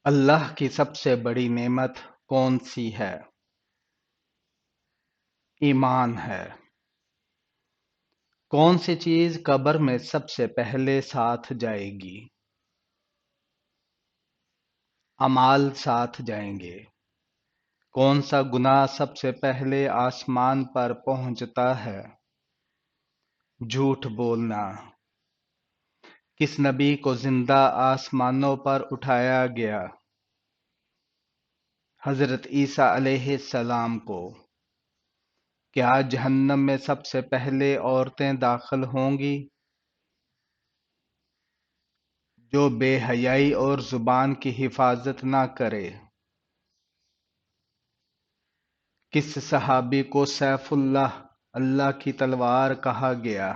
اللہ کی سب سے بڑی نعمت کون سی ہے؟ ایمان ہے۔ کون سی چیز قبر میں سب سے پہلے ساتھ جائے گی؟ اعمال ساتھ جائیں گے۔ کون سا گناہ سب سے پہلے آسمان پر پہنچتا ہے؟ جھوٹ بولنا۔ کس نبی کو زندہ آسمانوں پر اٹھایا گیا؟ حضرت عیسیٰ علیہ السلام کو۔ کیا جہنم میں سب سے پہلے عورتیں داخل ہوں گی؟ جو بے حیائی اور زبان کی حفاظت نہ کرے۔ کس صحابی کو سیف اللہ، اللہ کی تلوار کہا گیا؟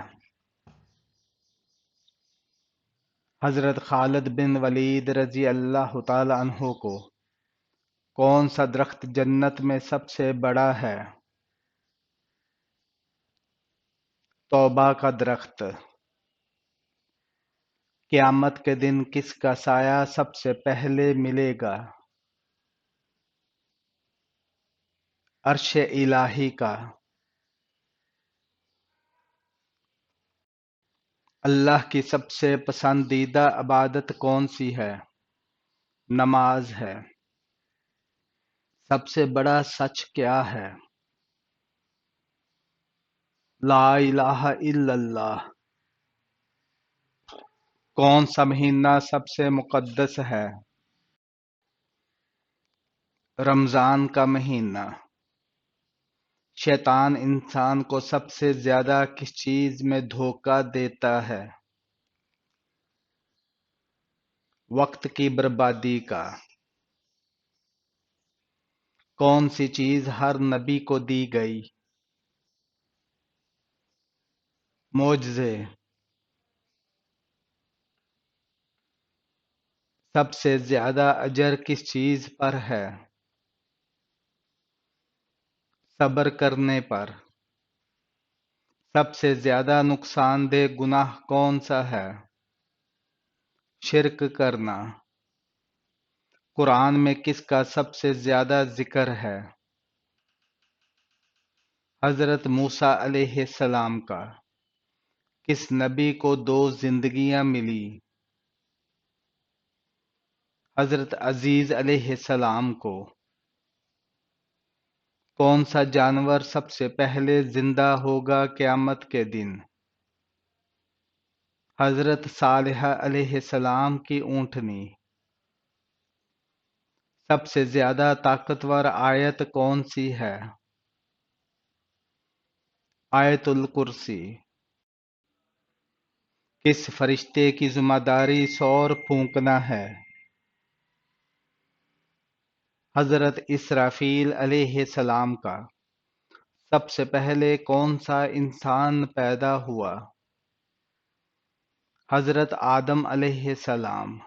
حضرت خالد بن ولید رضی اللہ تعالی عنہ کو۔ کون سا درخت جنت میں سب سے بڑا ہے؟ توبہ کا درخت۔ قیامت کے دن کس کا سایہ سب سے پہلے ملے گا؟ عرش الہی کا۔ اللہ کی سب سے پسندیدہ عبادت کون سی ہے؟ نماز ہے۔ سب سے بڑا سچ کیا ہے؟ لا الہ الا اللہ۔ کون سا مہینہ سب سے مقدس ہے؟ رمضان کا مہینہ۔ شیطان انسان کو سب سے زیادہ کس چیز میں دھوکہ دیتا ہے؟ وقت کی بربادی کا۔ کون سی چیز ہر نبی کو دی گئی؟ معجزے۔ سب سے زیادہ اجر کس چیز پر ہے؟ صبر کرنے پر۔ سب سے زیادہ نقصان دہ گناہ کون سا ہے؟ شرک کرنا۔ قرآن میں کس کا سب سے زیادہ ذکر ہے؟ حضرت موسیٰ علیہ السلام کا۔ کس نبی کو دو زندگیاں ملی؟ حضرت عزیز علیہ السلام کو۔ کون سا جانور سب سے پہلے زندہ ہوگا قیامت کے دن؟ حضرت صالحہ علیہ السلام کی اونٹنی۔ سب سے زیادہ طاقتور آیت کون سی ہے؟ آیت الکرسی۔ کس فرشتے کی ذمہ داری سور پھونکنا ہے؟ حضرت اسرافیل علیہ السلام کا۔ سب سے پہلے کون سا انسان پیدا ہوا؟ حضرت آدم علیہ السلام۔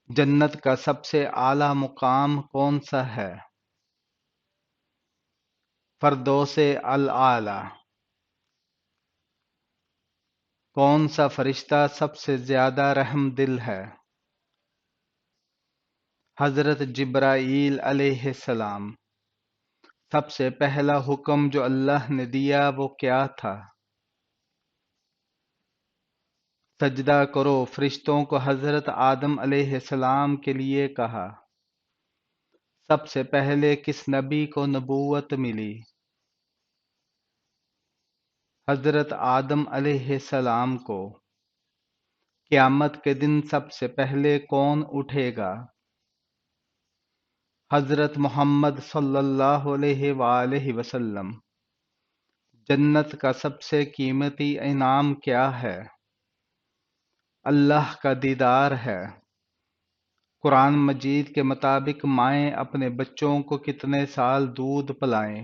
جنت کا سب سے اعلیٰ مقام کون سا ہے؟ فردوس الاعلیٰ۔ کون سا فرشتہ سب سے زیادہ رحم دل ہے؟ حضرت جبرائیل علیہ السلام۔ سب سے پہلا حکم جو اللہ نے دیا وہ کیا تھا؟ سجدہ کرو۔ فرشتوں کو حضرت آدم علیہ السلام کے لیے کہا۔ سب سے پہلے کس نبی کو نبوت ملی؟ حضرت آدم علیہ السلام کو۔ قیامت کے دن سب سے پہلے کون اٹھے گا؟ حضرت محمد صلی اللہ علیہ وآلہ وسلم۔ جنت کا سب سے قیمتی انعام کیا ہے؟ اللہ کا دیدار ہے۔ قرآن مجید کے مطابق مائیں اپنے بچوں کو کتنے سال دودھ پلائیں؟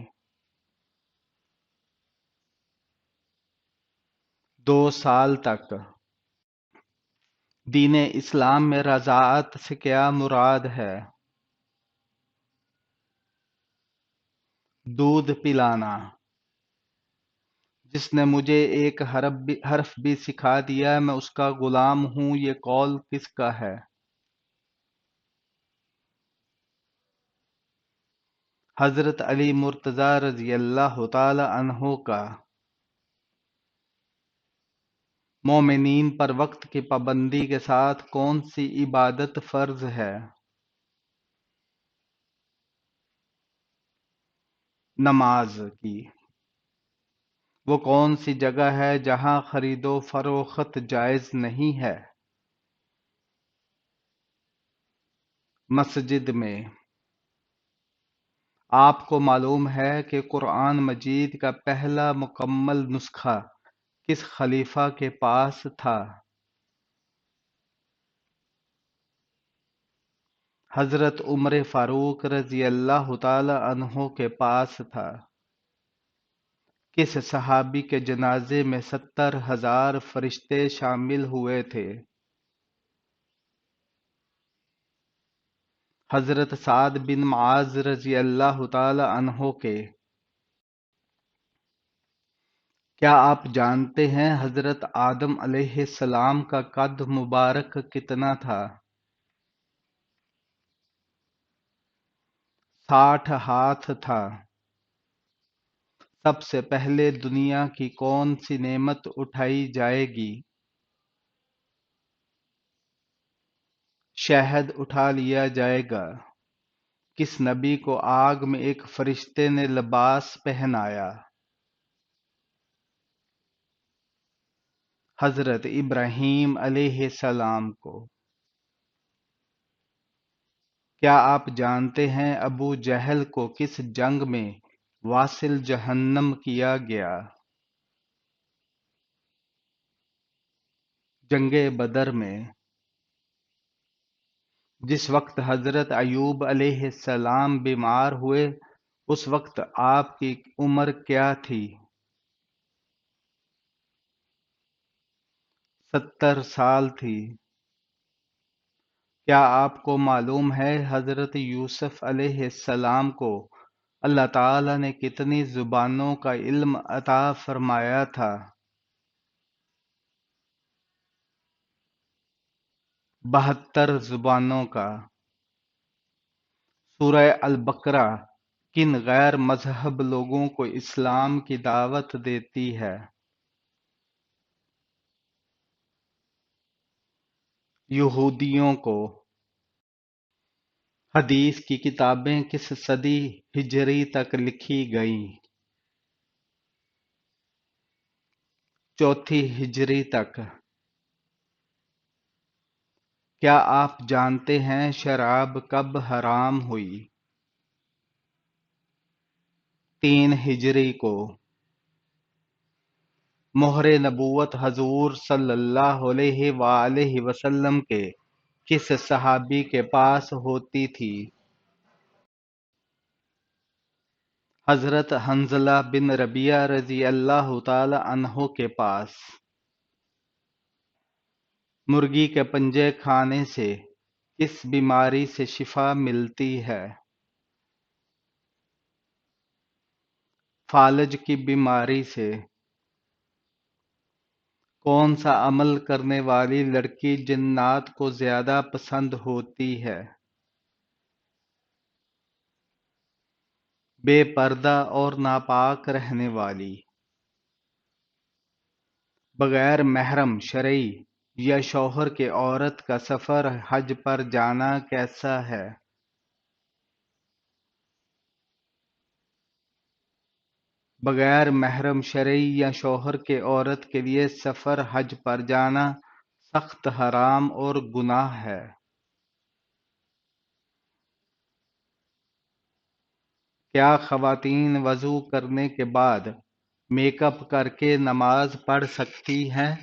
2 سال تک۔ دین اسلام میں رضاعت سے کیا مراد ہے؟ دودھ پلانا۔ جس نے مجھے ایک حرف بھی سکھا دیا میں اس کا غلام ہوں، یہ قول کس کا ہے؟ حضرت علی مرتضی رضی اللہ تعالی عنہ کا مومنین پر وقت کی پابندی کے ساتھ کون سی عبادت فرض ہے؟ نماز کی۔ وہ کون سی جگہ ہے جہاں خرید و فروخت جائز نہیں ہے؟ مسجد میں۔ آپ کو معلوم ہے کہ قرآن مجید کا پہلا مکمل نسخہ کس خلیفہ کے پاس تھا؟ حضرت عمر فاروق رضی اللہ تعالی عنہ کے پاس تھا۔ کس صحابی کے جنازے میں 70,000 فرشتے شامل ہوئے تھے؟ حضرت سعد بن معاذ رضی اللہ تعالی عنہ کے۔ کیا آپ جانتے ہیں حضرت آدم علیہ السلام کا قد مبارک کتنا تھا؟ 60 ہاتھ تھا۔ سب سے پہلے دنیا کی کون سی نعمت اٹھائی جائے گی؟ شہد اٹھا لیا جائے گا۔ کس نبی کو آگ میں ایک فرشتے نے لباس پہنایا؟ حضرت ابراہیم علیہ السلام کو۔ کیا آپ جانتے ہیں ابو جہل کو کس جنگ میں واصل جہنم کیا گیا؟ جنگ بدر میں۔ جس وقت حضرت ایوب علیہ السلام بیمار ہوئے اس وقت آپ کی عمر کیا تھی؟ 70 سال تھی۔ کیا آپ کو معلوم ہے حضرت یوسف علیہ السلام کو اللہ تعالی نے کتنی زبانوں کا علم عطا فرمایا تھا؟ 72 زبانوں کا۔ سورہ البقرہ کن غیر مذہب لوگوں کو اسلام کی دعوت دیتی ہے؟ یہودیوں کو۔ حدیث کی کتابیں کس صدی ہجری تک لکھی گئیں؟ 4 ہجری تک۔ کیا آپ جانتے ہیں شراب کب حرام ہوئی؟ 3 ہجری کو۔ مہر نبوت حضور صلی اللہ علیہ وآلہ وسلم کے کس صحابی کے پاس ہوتی تھی؟ حضرت حنظلہ بن ربیعہ رضی اللہ تعالی عنہ کے پاس۔ مرغی کے پنجے کھانے سے کس بیماری سے شفا ملتی ہے؟ فالج کی بیماری سے۔ کون سا عمل کرنے والی لڑکی جنات کو زیادہ پسند ہوتی ہے؟ بے پردہ اور ناپاک رہنے والی۔ بغیر محرم شرعی یا شوہر کے عورت کا سفر حج پر جانا کیسا ہے؟ بغیر محرم شرعی یا شوہر کے عورت کے لیے سفر حج پر جانا سخت حرام اور گناہ ہے۔ کیا خواتین وضو کرنے کے بعد میک اپ کر کے نماز پڑھ سکتی ہیں؟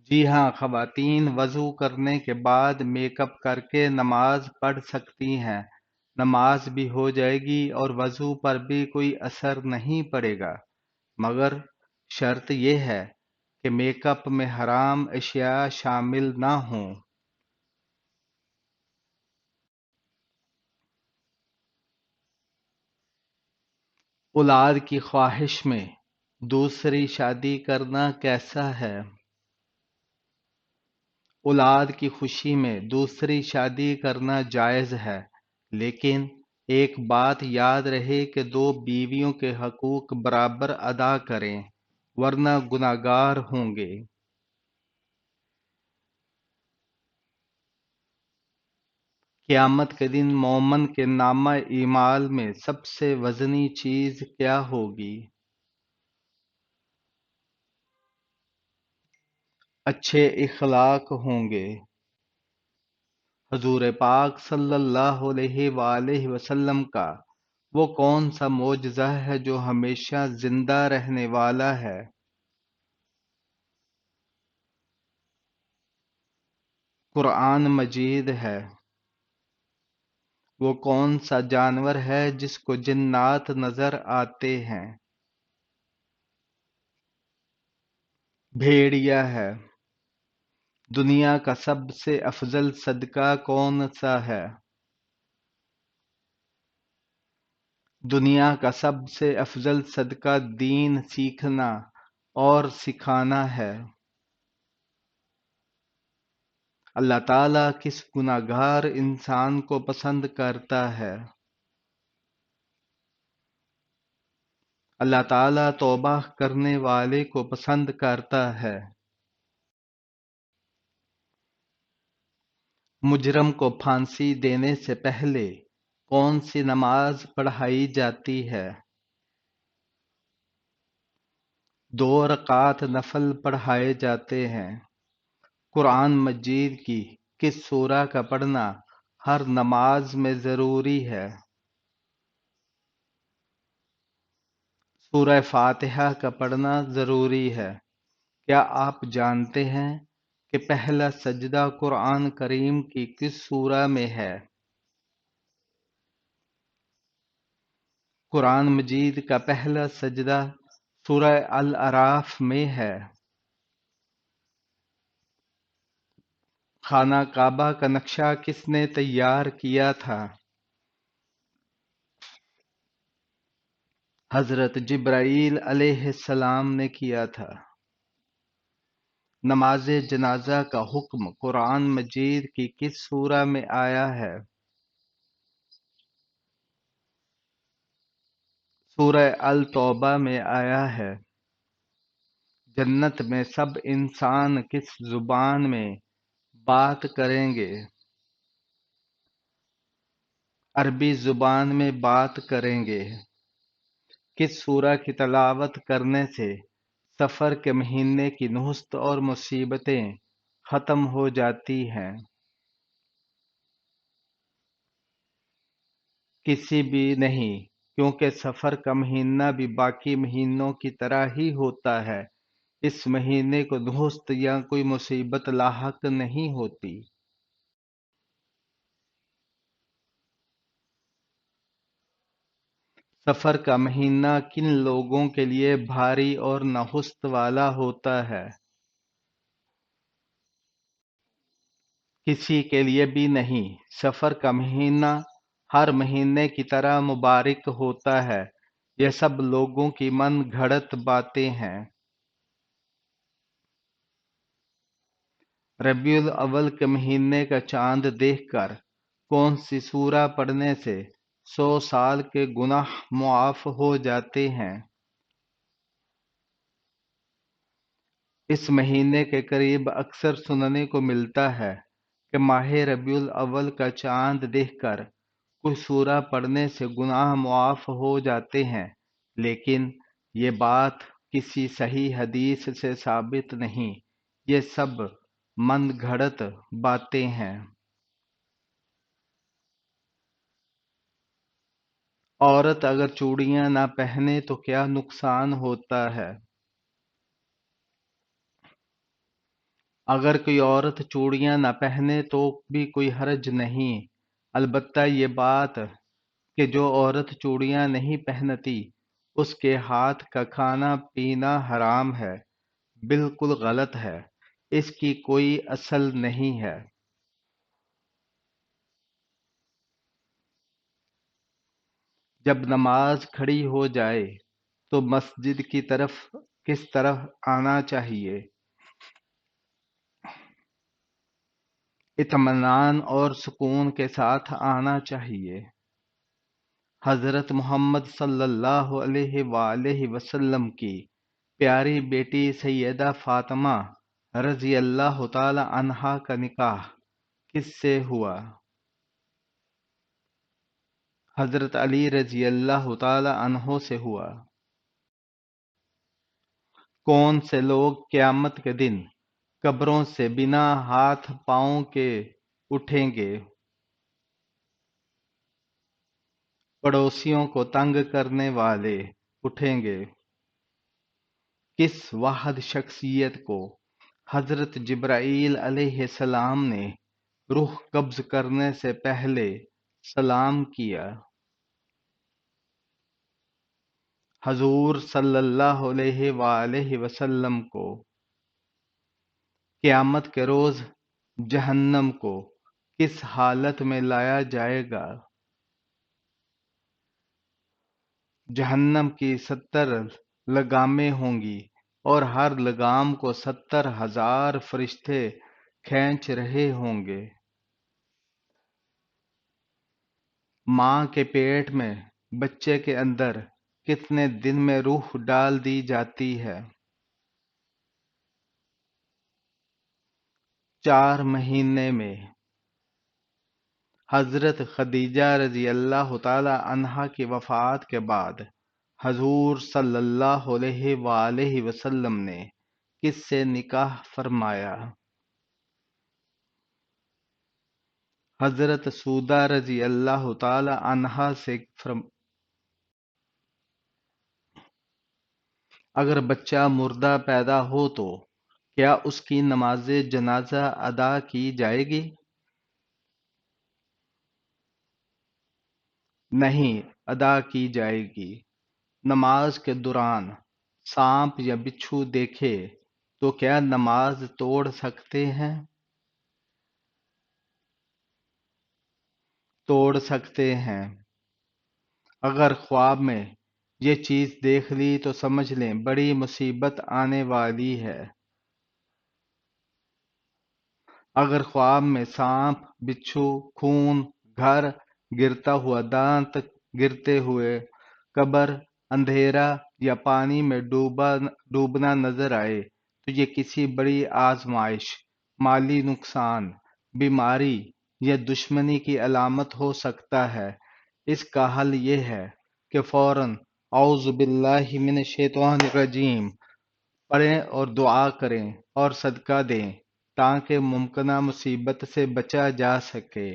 جی ہاں، خواتین وضو کرنے کے بعد میک اپ کر کے نماز پڑھ سکتی ہیں۔ نماز بھی ہو جائے گی اور وضو پر بھی کوئی اثر نہیں پڑے گا، مگر شرط یہ ہے کہ میک اپ میں حرام اشیاء شامل نہ ہوں۔ اولاد کی خواہش میں دوسری شادی کرنا کیسا ہے؟ اولاد کی خوشی میں دوسری شادی کرنا جائز ہے، لیکن ایک بات یاد رہے کہ دو بیویوں کے حقوق برابر ادا کریں، ورنہ گناہگار ہوں گے۔ قیامت کے دن مومن کے نامہ اعمال میں سب سے وزنی چیز کیا ہوگی؟ اچھے اخلاق ہوں گے۔ حضور پاک صلی اللہ علیہ وآلہ وسلم کا وہ کون سا معجزہ ہے جو ہمیشہ زندہ رہنے والا ہے؟ قرآن مجید ہے۔ وہ کون سا جانور ہے جس کو جنات نظر آتے ہیں؟ بھیڑیا ہے۔ دنیا کا سب سے افضل صدقہ کون سا ہے؟ دنیا کا سب سے افضل صدقہ دین سیکھنا اور سکھانا ہے۔ اللہ تعالیٰ کس گناہگار انسان کو پسند کرتا ہے؟ اللہ تعالیٰ توبہ کرنے والے کو پسند کرتا ہے۔ مجرم کو پھانسی دینے سے پہلے کون سی نماز پڑھائی جاتی ہے؟ 2 رکعت نفل پڑھائے جاتے ہیں۔ قرآن مجید کی کس سورہ کا پڑھنا ہر نماز میں ضروری ہے؟ سورہ فاتحہ کا پڑھنا ضروری ہے۔ کیا آپ جانتے ہیں کہ پہلا سجدہ قرآن کریم کی کس سورہ میں ہے؟ قرآن مجید کا پہلا سجدہ سورہ الاعراف میں ہے۔ خانہ کعبہ کا نقشہ کس نے تیار کیا تھا؟ حضرت جبرائیل علیہ السلام نے کیا تھا۔ نماز جنازہ کا حکم قرآن مجید کی کس سورہ میں آیا ہے؟ سورہ التوبہ میں آیا ہے۔ جنت میں سب انسان کس زبان میں بات کریں گے؟ عربی زبان میں بات کریں گے۔ کس سورہ کی تلاوت کرنے سے سفر کے مہینے کی نحست اور مصیبتیں ختم ہو جاتی ہیں؟ کسی بھی نہیں، کیونکہ سفر کا مہینہ بھی باقی مہینوں کی طرح ہی ہوتا ہے۔ اس مہینے کو نحست یا کوئی مصیبت لاحق نہیں ہوتی۔ سفر کا مہینہ کن لوگوں کے لیے بھاری اور نحست والا ہوتا ہے؟ کسی کے لیے بھی نہیں۔ سفر کا مہینہ ہر مہینے کی طرح مبارک ہوتا ہے۔ یہ سب لوگوں کی من گھڑت باتیں ہیں۔ ربیع الاول کے مہینے کا چاند دیکھ کر کون سی سورہ پڑھنے سے 100 سال کے گناہ معاف ہو جاتے ہیں؟ اس مہینے کے قریب اکثر سننے کو ملتا ہے کہ ماہ ربیع الاول کا چاند دیکھ کر کوئی سورہ پڑھنے سے گناہ معاف ہو جاتے ہیں، لیکن یہ بات کسی صحیح حدیث سے ثابت نہیں۔ یہ سب من گھڑت باتیں ہیں۔ عورت اگر چوڑیاں نہ پہنے تو کیا نقصان ہوتا ہے؟ اگر کوئی عورت چوڑیاں نہ پہنے تو بھی کوئی حرج نہیں، البتہ یہ بات کہ جو عورت چوڑیاں نہیں پہنتی اس کے ہاتھ کا کھانا پینا حرام ہے، بالکل غلط ہے، اس کی کوئی اصل نہیں ہے۔ جب نماز کھڑی ہو جائے تو مسجد کی طرف کس طرح آنا چاہیے؟ اطمینان اور سکون کے ساتھ آنا چاہیے۔ حضرت محمد صلی اللہ علیہ وآلہ وسلم کی پیاری بیٹی سیدہ فاطمہ رضی اللہ تعالی عنہا کا نکاح کس سے ہوا؟ حضرت علی رضی اللہ تعالی عنہ سے ہوا۔ کون سے لوگ قیامت کے دن قبروں سے بنا ہاتھ پاؤں کے اٹھیں گے؟ پڑوسیوں کو تنگ کرنے والے اٹھیں گے۔ کس واحد شخصیت کو حضرت جبرائیل علیہ السلام نے روح قبض کرنے سے پہلے سلام کیا؟ حضور صلی اللہ علیہ وآلہ وسلم کو قیامت کے روز جہنم کو کس حالت میں لایا جائے گا؟ جہنم کی 70 لگامیں ہوں گی اور ہر لگام کو 70,000 فرشتے کھینچ رہے ہوں گے۔ ماں کے پیٹ میں بچے کے اندر کتنے دن میں روح ڈال دی جاتی ہے؟ 4 مہینے میں۔ حضرت خدیجہ رضی اللہ تعالی عنہا کی وفات کے بعد حضور صلی اللہ علیہ وآلہ وسلم نے کس سے نکاح فرمایا؟ حضرت سودہ رضی اللہ تعالی عنہا سے اگر بچہ مردہ پیدا ہو تو کیا اس کی نماز جنازہ ادا کی جائے گی؟ نہیں ادا کی جائے گی۔ نماز کے دوران سانپ یا بچھو دیکھے تو کیا نماز توڑ سکتے ہیں؟ توڑ سکتے ہیں۔ اگر خواب میں یہ چیز دیکھ لی تو سمجھ لیں بڑی مصیبت آنے والی ہے۔ اگر خواب میں سانپ، بچھو، خون، گھر گرتا ہوا دانت گرتے ہوئے قبر، اندھیرا یا پانی میں ڈوبنا نظر آئے تو یہ کسی بڑی آزمائش، مالی نقصان، بیماری یا دشمنی کی علامت ہو سکتا ہے۔ اس کا حل یہ ہے کہ فوراً اعوذ باللہ من الشیطان الرجیم پڑھیں اور دعا کریں اور صدقہ دیں تاکہ ممکنہ مصیبت سے بچا جا سکے۔